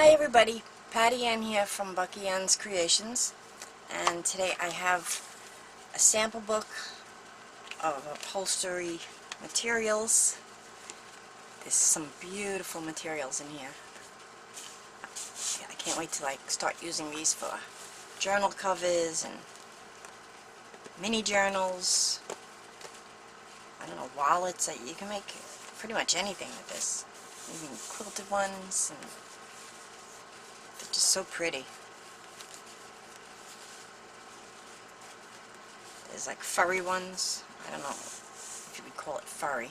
Hi everybody, Patty Ann here from Bucky Ann's Creations, and today I have a sample book of upholstery materials. There's some beautiful materials in here. Yeah, I can't wait to start using these for journal covers and mini journals. I don't know, wallets. You can make pretty much anything with this. Even quilted ones, and they're just so pretty. There's like furry ones. I don't know if you would call it furry.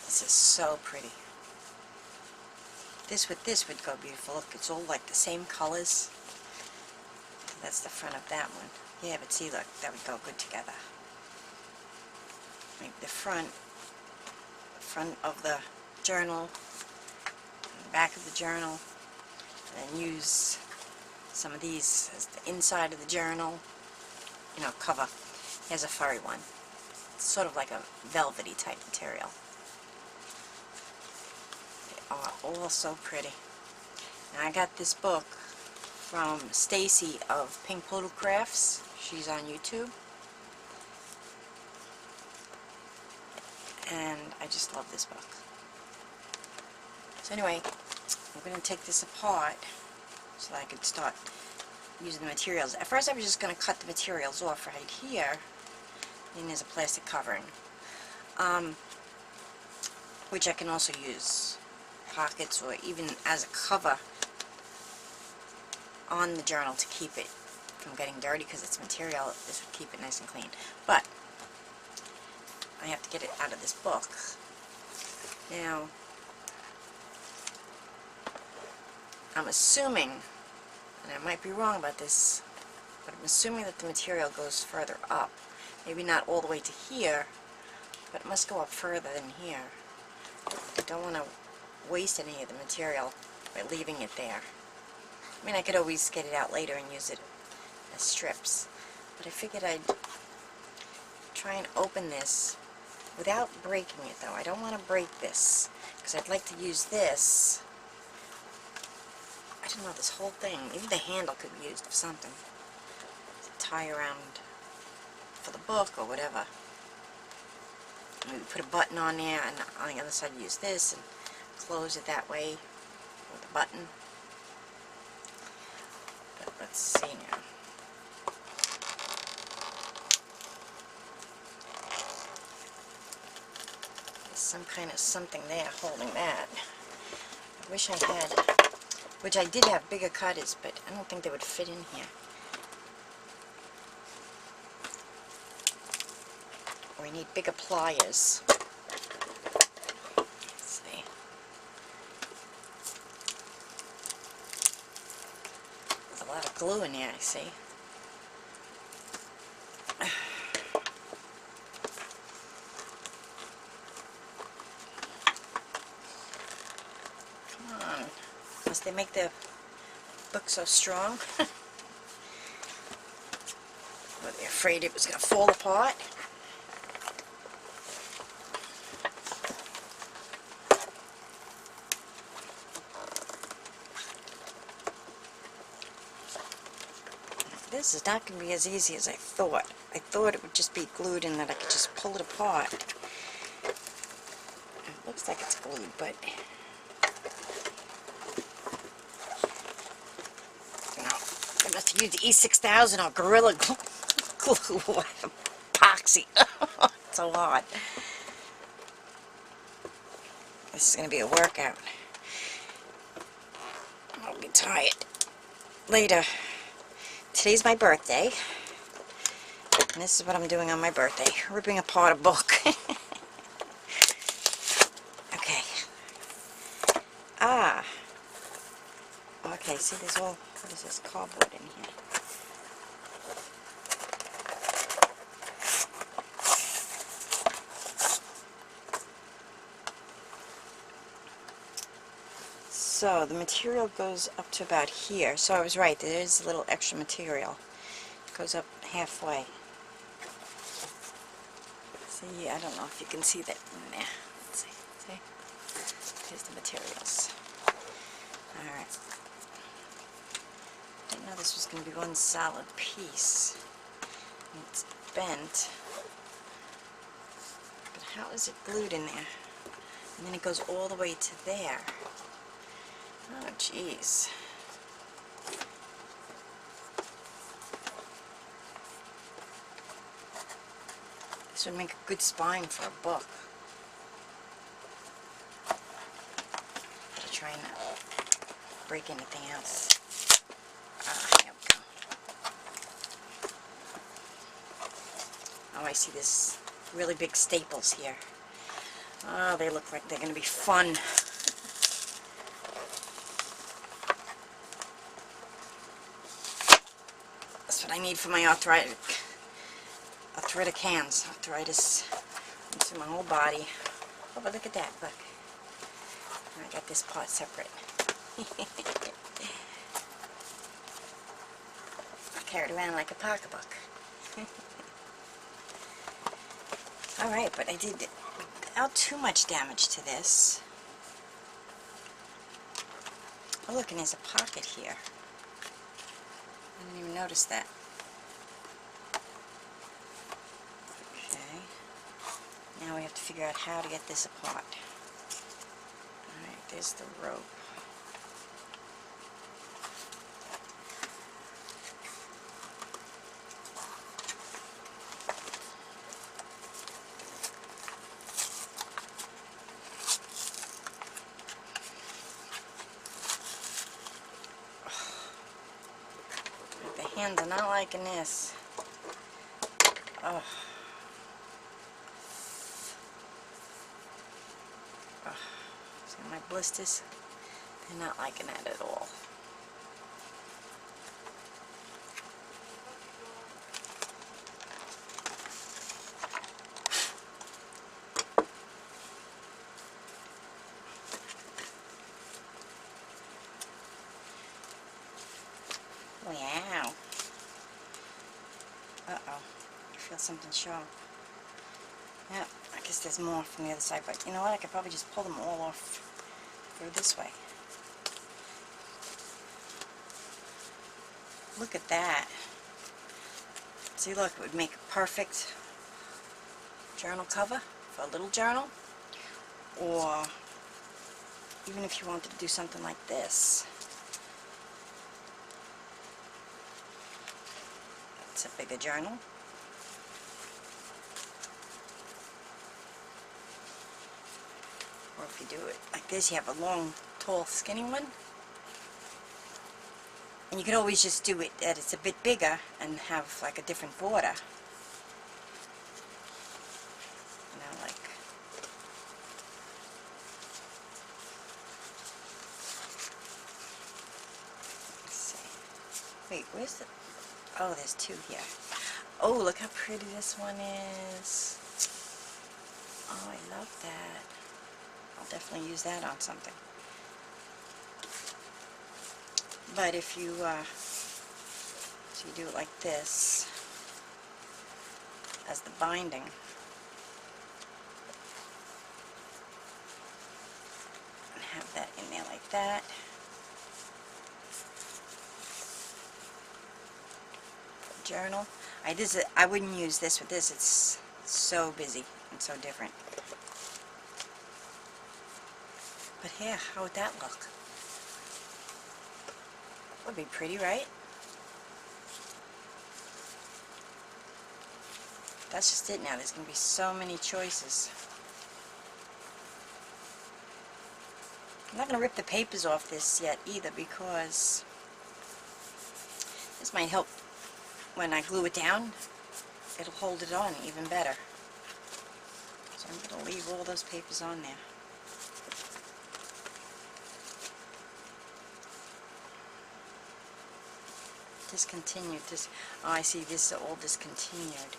This is so pretty. This would go beautiful. Look, it's all like the same colors. That's the front of that one. Yeah, but see, look, that would go good together. Make the front of the journal, the back of the journal, and then use some of these as the inside of the journal, you know, cover. Here's a furry one. It's sort of like a velvety type material. They are all so pretty. Now I got this book from Stacy of Pink Poodle Crafts. She's on YouTube. And I just love this book. So anyway, I'm going to take this apart so that I can start using the materials. At first I was just going to cut the materials off right here. And there's a plastic covering, which I can also use pockets or even as a cover on the journal to keep it from getting dirty, because it's material. This would keep it nice and clean. But I have to get it out of this book. Now, I'm assuming, and I might be wrong about this, but I'm assuming that the material goes further up. Maybe not all the way to here, but it must go up further than here. I don't want to waste any of the material by leaving it there. I mean, I could always get it out later and use it as strips, but I figured I'd try and open this without breaking it, though. I don't want to break this, because I'd like to use this. I don't know, this whole thing. Maybe the handle could be used for something. To tie around for the book or whatever. Maybe put a button on there, and on the other side use this and close it that way with a button. But let's see now. Some kind of something there holding that. I wish I had, which I did have bigger cutters, but I don't think they would fit in here. We need bigger pliers. Let's see. There's a lot of glue in there, I see. Must they make the book so strong? Were they afraid it was going to fall apart? This is not going to be as easy as I thought. I thought it would just be glued and that I could just pull it apart. It looks like it's glued, but I must have used E6000 or Gorilla Glue or epoxy. It's so hard. This is going to be a workout. I'll be tired later. Today's my birthday, and this is what I'm doing on my birthday. Ripping apart a book. Okay. Ah. Okay, see, there's all, what is this, cardboard in here. So the material goes up to about here. So I was right, there is a little extra material. It goes up halfway. See, I don't know if you can see that in there. Let's see. See? Here's the materials. Alright. Didn't know this was going to be one solid piece. It's bent. But how is it glued in there? And then it goes all the way to there. Oh, jeez. This would make a good spine for a book. Gotta try not to break anything else. Here we go. Oh, I see this really big staples here. Oh, they look like they're going to be fun. That's what I need for my arthritic hands. Arthritis into my whole body. Oh, but look at that. Look. I got this part separate. I carry it around like a pocketbook. Alright, but I did without too much damage to this. Oh, look, and there's a pocket here. I didn't even notice that. Okay. Now we have to figure out how to get this apart. Alright, there's the rope. The hands are not liking this. Oh. Oh. See my blisters? They're not liking that at all. Wow. Uh-oh. I feel something sharp. Yeah, I guess there's more from the other side, but you know what? I could probably just pull them all off through this way. Look at that. See, look, it would make a perfect journal cover for a little journal. Or even if you wanted to do something like this. It's a bigger journal. Or if you do it like this, you have a long, tall, skinny one. And you can always just do it that it's a bit bigger and have like a different border. You know, like... Let's see. Wait, where's the... Oh, there's two here. Oh, look how pretty this one is. Oh, I love that. I'll definitely use that on something. But if you, so you do it like this, as the binding. And have that in there like that. Journal. I wouldn't use this with this. It's so busy and so different. But here, how would that look? Would be pretty, right? That's just it now. There's going to be so many choices. I'm not going to rip the papers off this yet either, because this might help when I glue it down. It'll hold it on even better. So I'm going to leave all those papers on there. Discontinued. Oh, I see. This is all discontinued.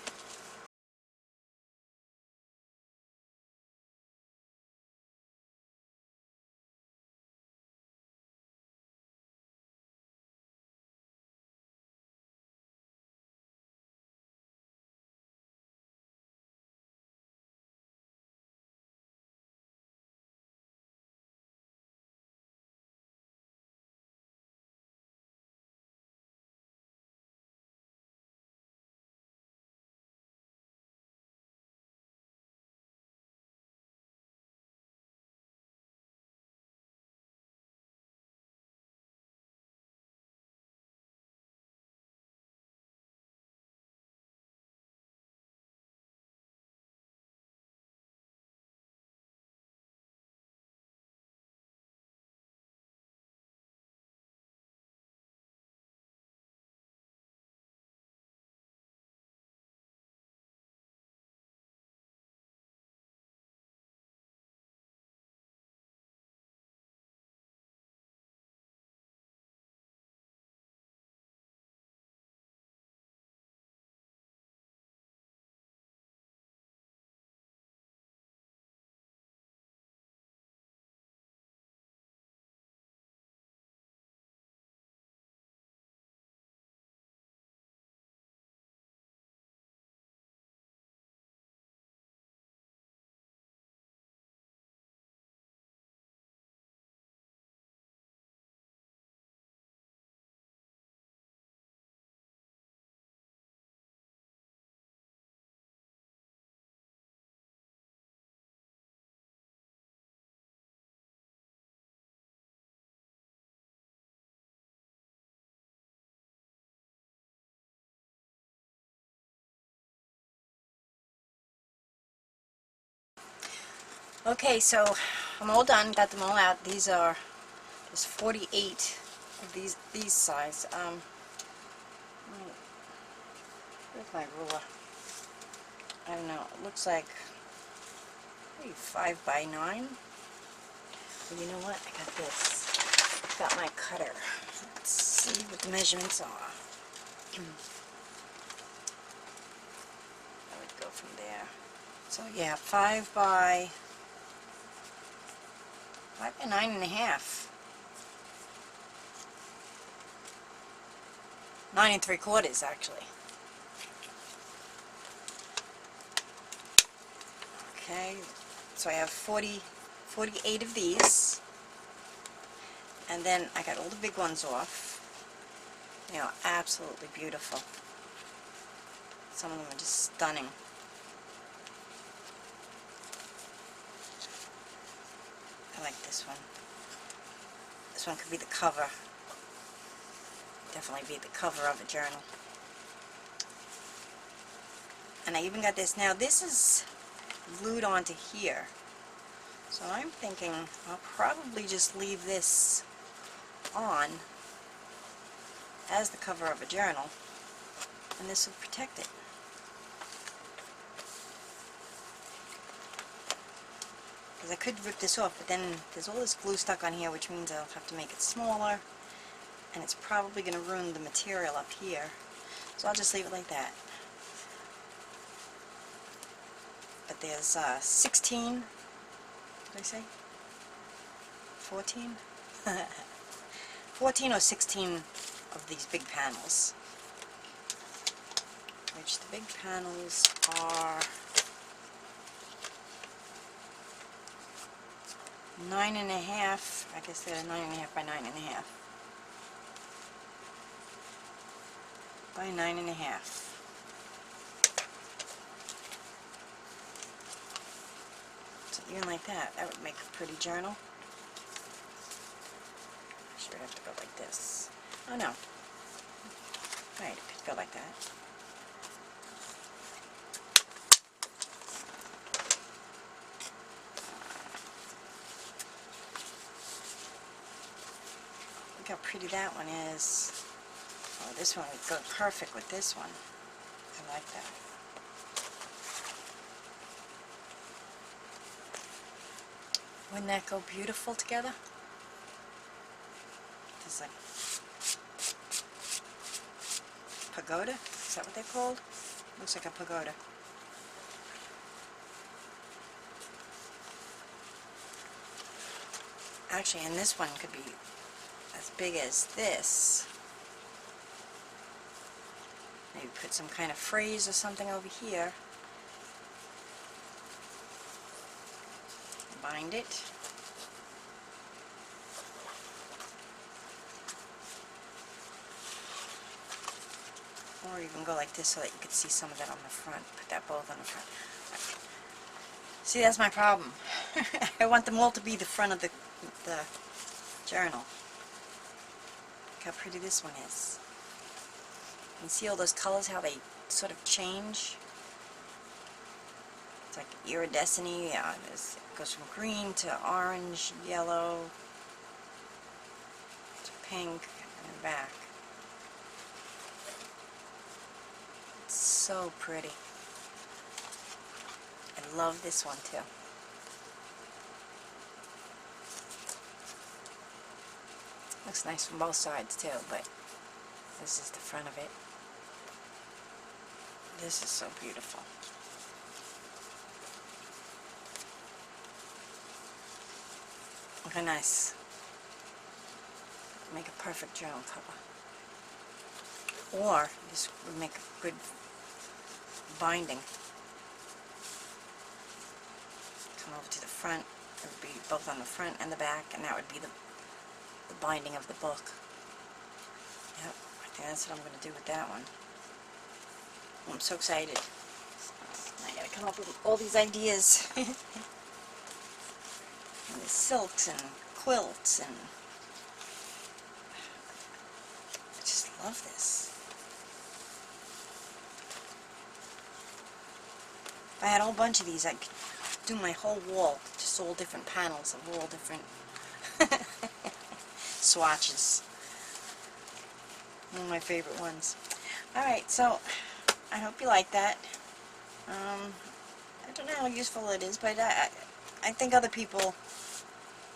Okay, so I'm all done, got them all out. There's 48 of these size. Where's my ruler? I don't know, it looks like maybe 5 by 9. But you know what? I got this. Got my cutter. Let's see what the measurements are. I would go from there. So yeah, 5 by 9.5. 9 3/4 actually. Okay, so I have 48 of these, and then I got all the big ones off. You know, absolutely beautiful. Some of them are just stunning. I like this one. This one could be the cover. Definitely be the cover of a journal. And I even got this. Now this is glued onto here. So I'm thinking I'll probably just leave this on as the cover of a journal, and this will protect it. Because I could rip this off, but then there's all this glue stuck on here, which means I'll have to make it smaller, and it's probably going to ruin the material up here. So I'll just leave it like that. But there's 16, did I say? 14? 14 or 16 of these big panels. Which the big panels are 9.5. I guess they're 9.5 by 9.5. By 9.5. So even like that, that would make a pretty journal. I should have to go like this. Oh no. Right, it could go like that. Look how pretty that one is. Oh, this one would go perfect with this one. I like that. Wouldn't that go beautiful together? There's like pagoda? Is that what they're called? Looks like a pagoda. Actually, and this one could be as big as this. Maybe put some kind of phrase or something over here. Bind it. Or even go like this so that you could see some of that on the front. Put that both on the front. See, that's my problem. I want them all to be the front of the journal. Look how pretty this one is. You see all those colors, how they sort of change? It's like iridescent-y. Yeah, it goes from green to orange, yellow, to pink, and back. It's so pretty. I love this one too. Looks nice from both sides too, but this is the front of it. This is so beautiful. Look how nice. Make a perfect journal cover. Or this would make a good binding. Come over to the front. It would be both on the front and the back, and that would be the binding of the book. Yep, I think that's what I'm going to do with that one. I'm so excited. I gotta come up with all these ideas. And the silks and quilts, and I just love this. If I had a whole bunch of these, I could do my whole wall, just all different panels of all different swatches. One of my favorite ones. Alright, so I hope you like that. I don't know how useful it is, but I think other people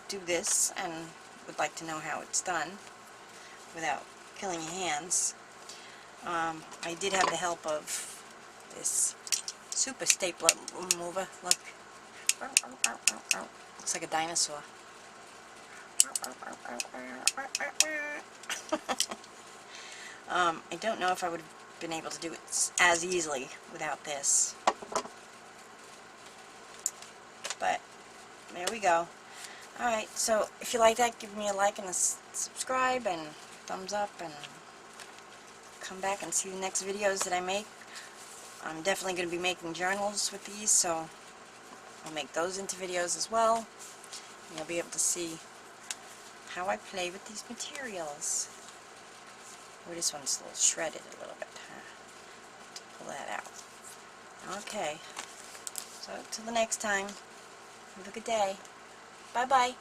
do this and would like to know how it's done without killing your hands. I did have the help of this super stapler remover. Look. Looks like a dinosaur. I don't know if I would have been able to do it as easily without this. But there we go. Alright, so if you like that, give me a like and a subscribe and thumbs up, and come back and see the next videos that I make. I'm definitely going to be making journals with these, so I'll make those into videos as well. And you'll be able to see how I play with these materials. Oh, this one's a little shredded a little bit. Pull that out. Okay. So, till the next time, have a good day. Bye-bye.